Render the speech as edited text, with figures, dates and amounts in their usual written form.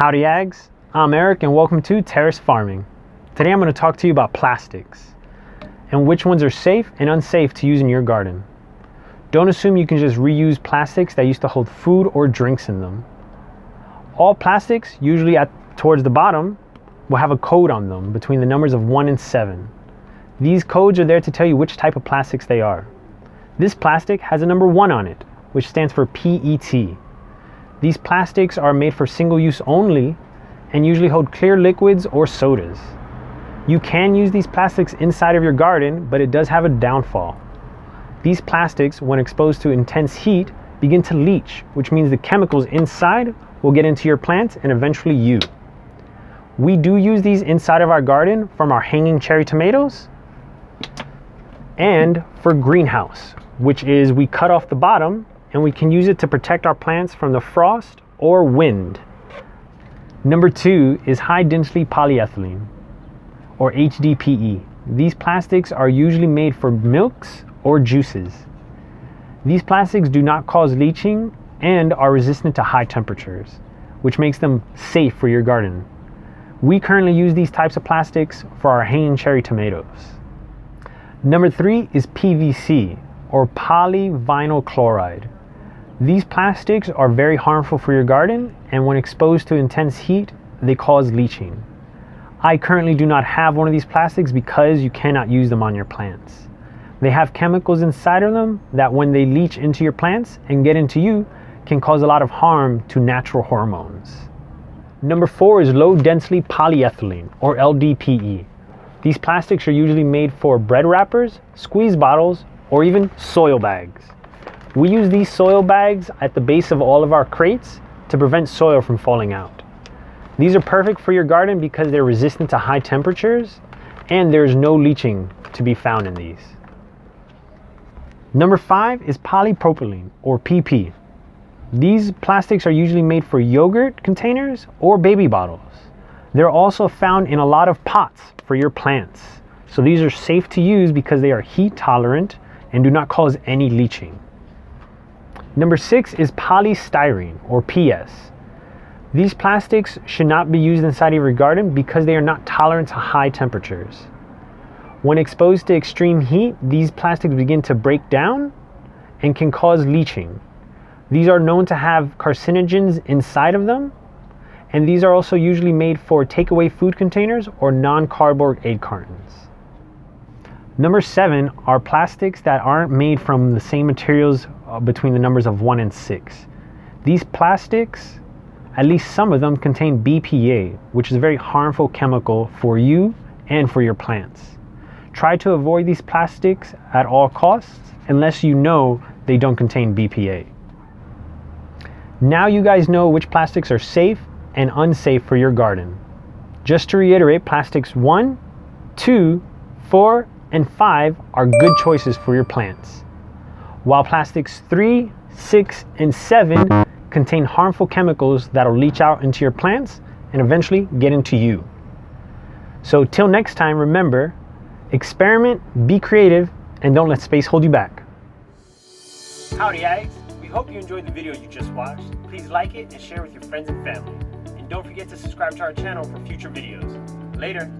Howdy Ags, I'm Eric and welcome to Terrace Farming. Today I'm going to talk to you about plastics and which ones are safe and unsafe to use in your garden. Don't assume you can just reuse plastics that used to hold food or drinks in them. All plastics, usually towards the bottom, will have a code on them between the numbers of 1 and 7. These codes are there to tell you which type of plastics they are. This plastic has a number 1 on it, which stands for PET. These plastics are made for single use only and usually hold clear liquids or sodas. You can use these plastics inside of your garden, but it does have a downfall. These plastics, when exposed to intense heat, begin to leach, which means the chemicals inside will get into your plants and eventually you. We do use these inside of our garden from our hanging cherry tomatoes and for greenhouse, which is we cut off the bottom and we can use it to protect our plants from the frost or wind. Number 2 is high density polyethylene, or HDPE. These plastics are usually made for milks or juices. These plastics do not cause leaching and are resistant to high temperatures, which makes them safe for your garden. We currently use these types of plastics for our hanging cherry tomatoes. Number 3 is PVC, or polyvinyl chloride. These plastics are very harmful for your garden, and when exposed to intense heat, they cause leaching. I currently do not have one of these plastics because you cannot use them on your plants. They have chemicals inside of them that when they leach into your plants and get into you, can cause a lot of harm to natural hormones. Number 4 is low density polyethylene, or LDPE. These plastics are usually made for bread wrappers, squeeze bottles, or even soil bags. We use these soil bags at the base of all of our crates to prevent soil from falling out. These are perfect for your garden because they're resistant to high temperatures and there's no leaching to be found in these. Number 5 is polypropylene, or PP. These plastics are usually made for yogurt containers or baby bottles. They're also found in a lot of pots for your plants. So these are safe to use because they are heat tolerant and do not cause any leaching. Number 6 is polystyrene, or PS. These plastics should not be used inside of your garden because they are not tolerant to high temperatures. When exposed to extreme heat, these plastics begin to break down and can cause leaching. These are known to have carcinogens inside of them, and these are also usually made for takeaway food containers or non-cardboard egg cartons. Number 7 are plastics that aren't made from the same materials between the numbers of 1 and 6. These plastics, at least some of them, contain BPA, which is a very harmful chemical for you and for your plants. Try to avoid these plastics at all costs unless you know they don't contain BPA. Now you guys know which plastics are safe and unsafe for your garden. Just to reiterate, plastics 1, 2, 4, and 5 are good choices for your plants, while plastics 3, 6, and 7 contain harmful chemicals that'll leach out into your plants and eventually get into you. So till next time, remember, experiment, be creative, and don't let space hold you back. Howdy Ags, we hope you enjoyed the video you just watched. Please like it and share with your friends and family. And don't forget to subscribe to our channel for future videos. Later.